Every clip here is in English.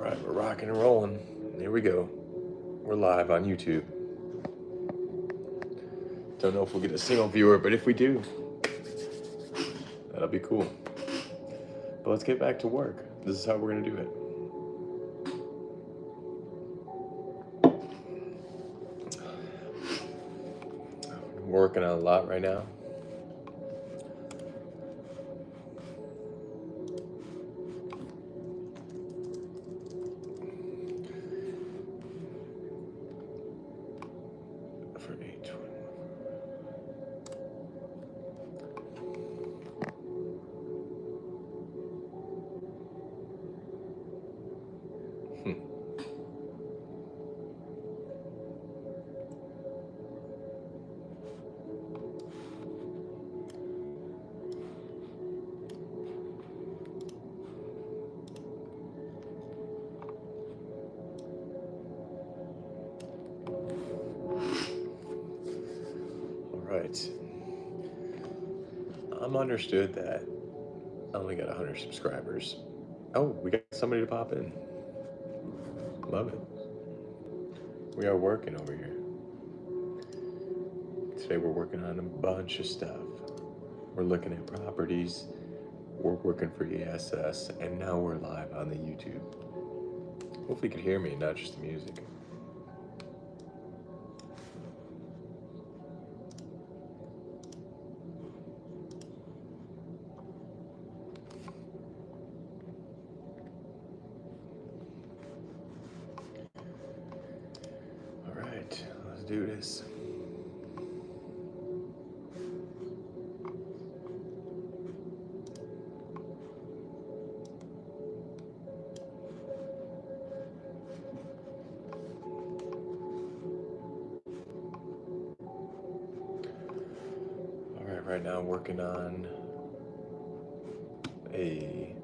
right, we're rocking and rolling. Here we go. We're live on YouTube. Don't know if we'll get a single viewer, but if we do, that'll be cool. But let's get back to work. This is how we're gonna do it. We're working on a lot right now. For 821. Right. I'm understood that I only got 100 subscribers. Oh, we got somebody to pop in. Love it. We are working over here. Today we're working on a bunch of stuff. We're looking at properties, we're working for ESS, and now we're live on the YouTube. Hopefully you can hear me, not just the music. All right, let's do this. Right now I'm working on a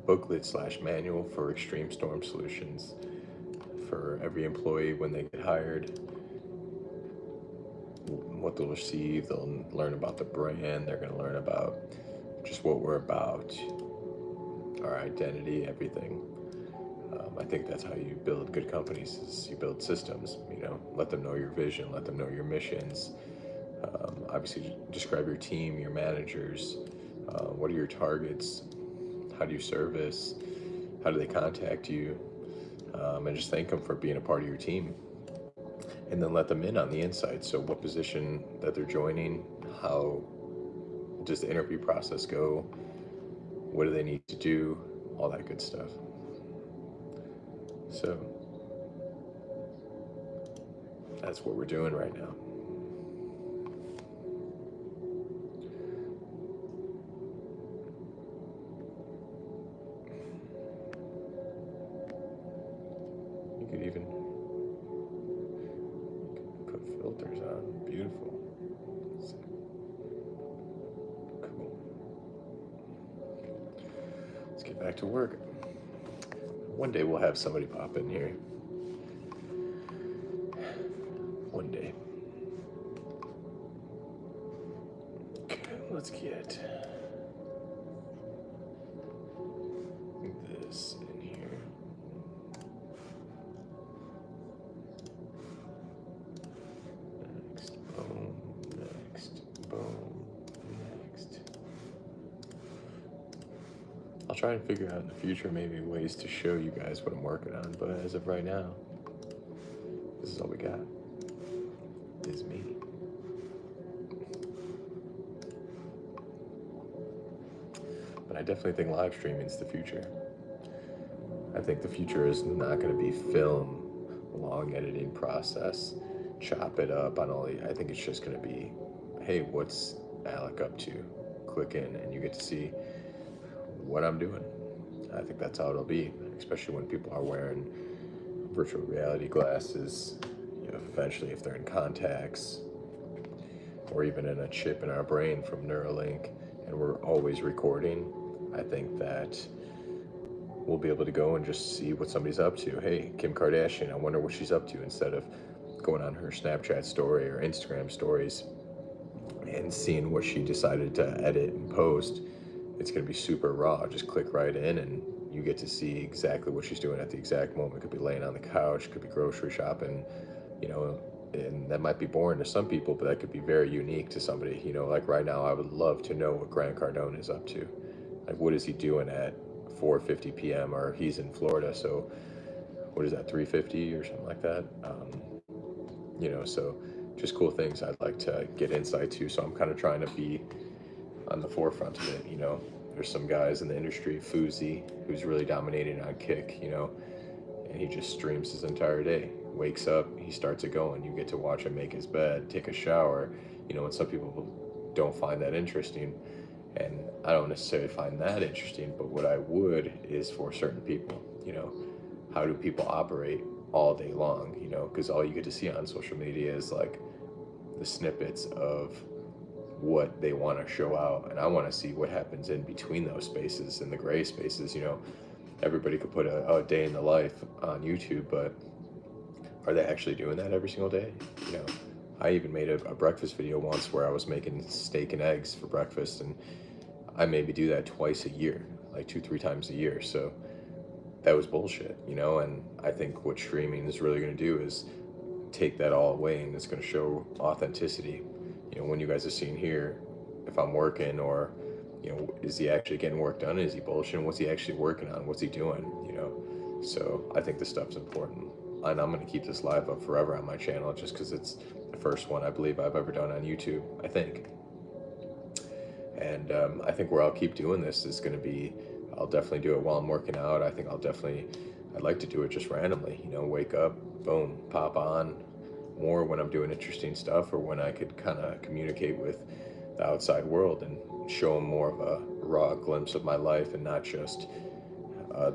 booklet / manual for extreme storm solutions for every employee when they get hired. What they'll receive, they'll learn about the brand, they're going to learn about just what we're about, our identity, everything. I think that's how you build good companies, is you build systems, let them know your vision, let them know your missions. Obviously, describe your team, your managers. What are your targets? How do you service? How do they contact you? And just thank them for being a part of your team. And then let them in on the inside. So what position that they're joining, how does the interview process go? What do they need to do? All that good stuff. So that's what we're doing right now. You could even put filters on. Beautiful. Cool. Let's get back to work. One day we'll have somebody pop in here. One day. Okay, let's get this in here. Next, boom, next, boom, next. I'll try and figure out in the future maybe ways to show you guys what I'm working on, but as of right now, this is all we got. Is me. But I definitely think live streaming is the future. I think the future is not going to be film, long editing process, chop it up on all the, I think it's just going to be, hey, what's Alec up to? Click in and you get to see what I'm doing. I think that's how it'll be, especially when people are wearing virtual reality glasses, eventually if they're in contacts or even in a chip in our brain from Neuralink, and we're always recording. I think that we'll be able to go and just see what somebody's up to. Hey, Kim Kardashian, I wonder what she's up to, instead of going on her Snapchat story or Instagram stories and seeing what she decided to edit and post. It's going to be super raw. Just click right in and you get to see exactly what she's doing at the exact moment. Could be laying on the couch, could be grocery shopping, you know, and that might be boring to some people, but that could be very unique to somebody. You know, like right now, I would love to know what Grant Cardone is up to. Like, what is he doing at 4:50 p.m. or he's in Florida, so what is that, 3:50 or something like that? You know, so just cool things I'd like to get insight to. So I'm kind of trying to be on the forefront of it. You know, there's some guys in the industry, Fuzi, who's really dominating on Kick, you know, and he just streams his entire day. Wakes up, he starts it going. You get to watch him make his bed, take a shower, you know, and some people don't find that interesting. And I don't necessarily find that interesting, but what I would is for certain people, you know, how do people operate all day long, you know, because all you get to see on social media is like the snippets of what they want to show out, and I want to see what happens in between those spaces, in the gray spaces. You know, everybody could put a day in the life on YouTube, but are they actually doing that every single day? You know, I even made a breakfast video once where I was making steak and eggs for breakfast, and I maybe do that twice a year, like 2-3 times a year. So that was bullshit, you know. And I think what streaming is really going to do is take that all away, and it's going to show authenticity. You know, when you guys are seeing here, if I'm working, or, you know, is he actually getting work done? Is he bullshitting? What's he actually working on? What's he doing? You know, so I think this stuff's important, and I'm going to keep this live up forever on my channel, just because it's the first one I believe I've ever done on YouTube, I think. And I think where I'll keep doing this is going to be, I'll definitely do it while I'm working out. I think I'd like to do it just randomly, you know, wake up, boom, pop on, more when I'm doing interesting stuff, or when I could kind of communicate with the outside world and show them more of a raw glimpse of my life, and not just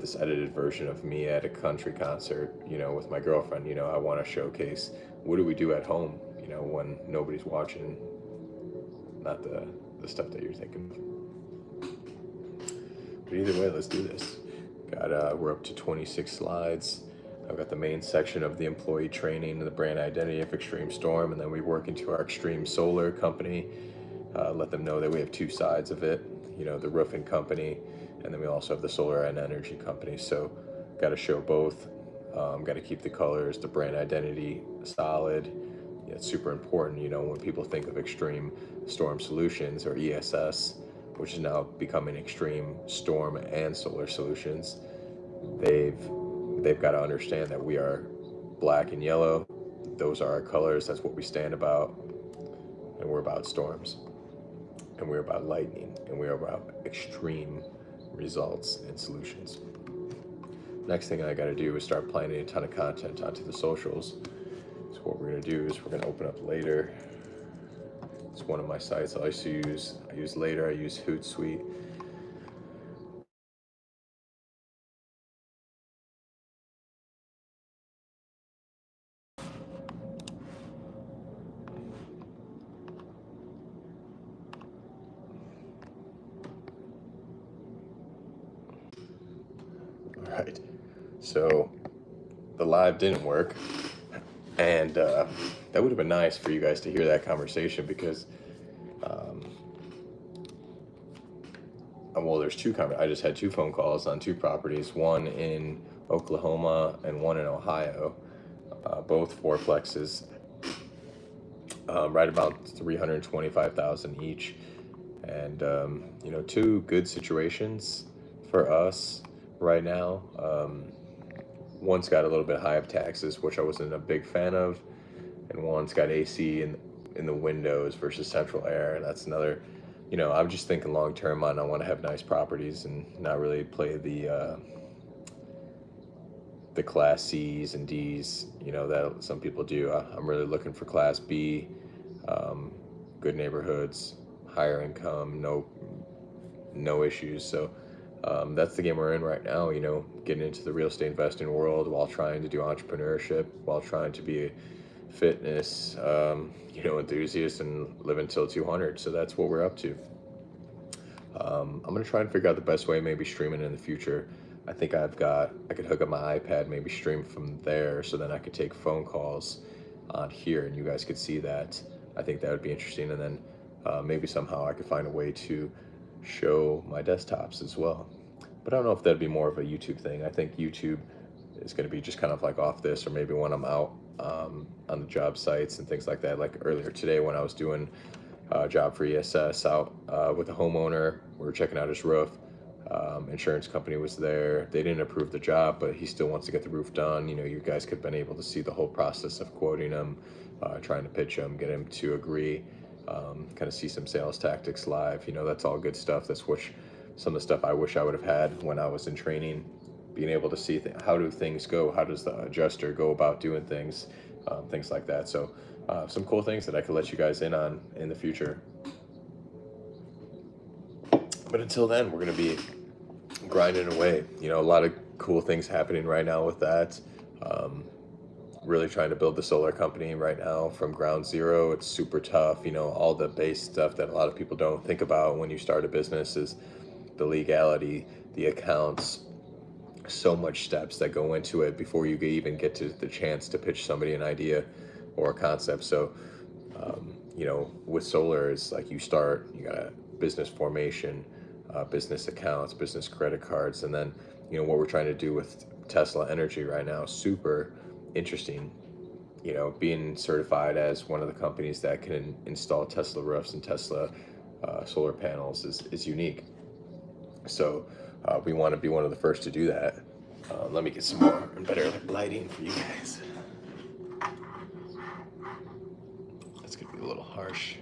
this edited version of me at a country concert, you know, with my girlfriend. You know, I want to showcase what do we do at home, you know, when nobody's watching, not the stuff that you're thinking of. But either way, let's do this. We're up to 26 slides. I've got the main section of the employee training and the brand identity of Extreme Storm, and then we work into our Extreme Solar company. Let them know that we have two sides of it, you know, the roofing company, and then we also have the solar and energy company. So got to show both. Got to keep the colors, the brand identity solid. Yeah, it's super important, you know, when people think of Extreme Storm Solutions, or ESS, which is now becoming Extreme Storm and Solar Solutions. They've got to understand that we are black and yellow. Those are our colors. That's what we stand about. And we're about storms. And we're about lightning. And we're about extreme results and solutions. Next thing I got to do is start planning a ton of content onto the socials. So what we're going to do is we're going to open up Later. It's one of my sites I use Later. I use Hootsuite. All right. So the live didn't work, and that would have been nice for you guys to hear that conversation, because well, I just had two phone calls on two properties, one in Oklahoma and one in Ohio, both fourplexes, right about 325,000 each. And you know, two good situations for us right now. One's got a little bit high of taxes, which I wasn't a big fan of, and one's got AC in the windows versus central air, and that's another. You know, I'm just thinking long term on, I want to have nice properties and not really play the class C's and D's, you know, that some people do. I'm really looking for class B, good neighborhoods, higher income, no issues. So that's the game we're in right now, you know, getting into the real estate investing world while trying to do entrepreneurship, while trying to be a fitness, you know, enthusiast and live until 200. So that's what we're up to. I'm going to try and figure out the best way, maybe streaming in the future. I think I could hook up my iPad, maybe stream from there, so then I could take phone calls on here and you guys could see that. I think that would be interesting. And then maybe somehow I could find a way to show my desktops as well. But I don't know if that'd be more of a YouTube thing. I think YouTube is going to be just kind of like off this, or maybe when I'm out on the job sites and things like that. Like earlier today when I was doing a job for ESS out with a homeowner, we were checking out his roof. Insurance company was there. They didn't approve the job, but he still wants to get the roof done. You know, you guys could have been able to see the whole process of quoting him, trying to pitch him, get him to agree, kind of see some sales tactics live. You know, that's all good stuff. That's some of the stuff I wish I would have had when I was in training, being able to see how do things go, how does the adjuster go about doing things, things like that. So some cool things that I could let you guys in on in the future. But until then, we're going to be grinding away. You know, a lot of cool things happening right now with that. Really trying to build the solar company right now from ground zero. It's super tough. You know, all the base stuff that a lot of people don't think about when you start a business is the legality, the accounts, so much steps that go into it before you even get to the chance to pitch somebody an idea or a concept. So, you know, with solar, it's like you got a business formation, business accounts, business credit cards, and then, you know, what we're trying to do with Tesla Energy right now, super interesting. You know, being certified as one of the companies that can install Tesla roofs and Tesla solar panels is unique. So we want to be one of the first to do that. Let me get some more and better lighting for you guys. That's gonna be a little harsh.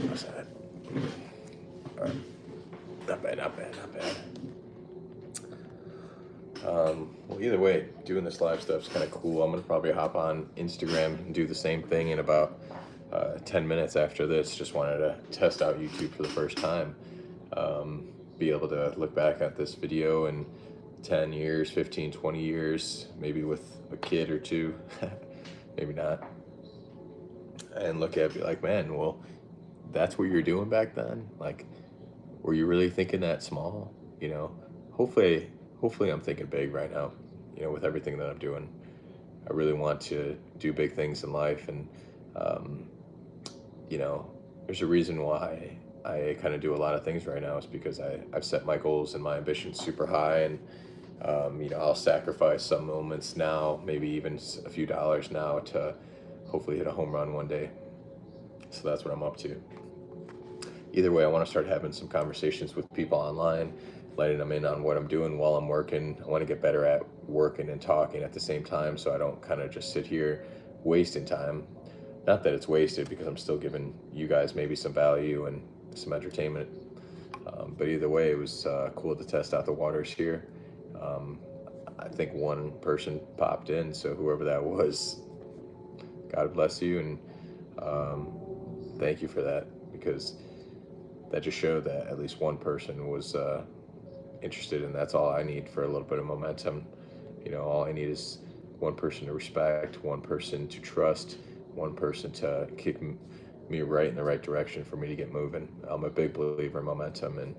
How's that? All right. Not bad, not bad, not bad. Well, either way, doing this live stuff is kind of cool. I'm gonna probably hop on Instagram and do the same thing in about 10 minutes after this. Just wanted to test out YouTube for the first time. Be able to look back at this video in 10 years, 15, 20 years, maybe with a kid or two, maybe not, and look at it, be like, man, well, that's what you're doing back then. Like, were you really thinking that small? You know, hopefully I'm thinking big right now, you know, with everything that I'm doing. I really want to do big things in life, and you know, there's a reason why I kind of do a lot of things right now. Is because I've set my goals and my ambitions super high, and you know, I'll sacrifice some moments now, maybe even a few dollars now, to hopefully hit a home run one day. So that's what I'm up to. Either way, I want to start having some conversations with people online, letting them in on what I'm doing while I'm working. I want to get better at working and talking at the same time, so I don't kind of just sit here wasting time. Not that it's wasted, because I'm still giving you guys maybe some value and some entertainment. But either way, it was cool to test out the waters here. I think one person popped in, so whoever that was, God bless you, and thank you for that, because that just showed that at least one person was interested, and that's all I need for a little bit of momentum. You know, all I need is one person to respect, one person to trust, one person to kick me right in the right direction for me to get moving. I'm a big believer in momentum, and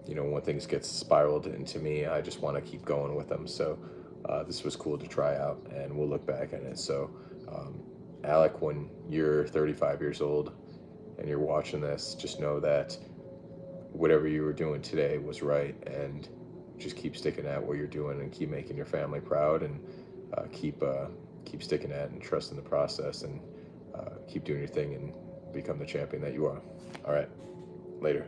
you know, when things get spiraled into me, I just want to keep going with them. So this was cool to try out, and we'll look back at it. So Alec, when you're 35 years old and you're watching this, just know that whatever you were doing today was right, and just keep sticking at what you're doing, and keep making your family proud, and keep sticking at it, and trust in the process, and keep doing your thing, and become the champion that you are. All right, later.